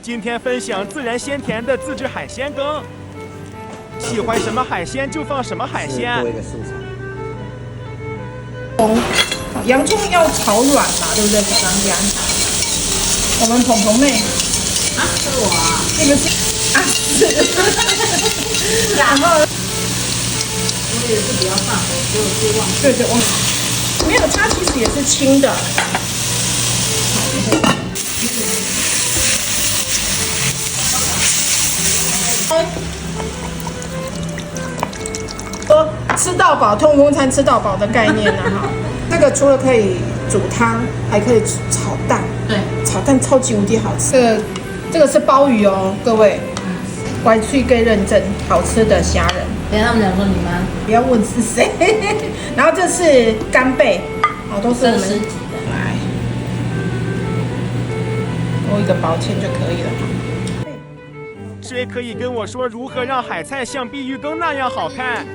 今天分享自然鲜甜的自制海鲜羹，喜欢什么海鲜就放什么海鲜。多一个素材。洋葱要炒软嘛，对不对，小当家？我们鹏鹏妹啊，是我啊，那个是啊是，然后我也是不要放，所以我就忘记。对，我没有，它其实也是清的。说吃到饱，痛风餐吃到饱的概念呢哈。这个除了可以煮汤，还可以炒蛋。对，炒蛋超级无敌好吃。这个是鲍鱼哦，各位。Y2K 认证好吃的虾仁。等下他们讲说你妈，不要问是谁。然后这是干贝，哦，都是我们这是来多一个薄芡就可以了。谁可以跟我说如何让海菜像碧玉羹那样好看？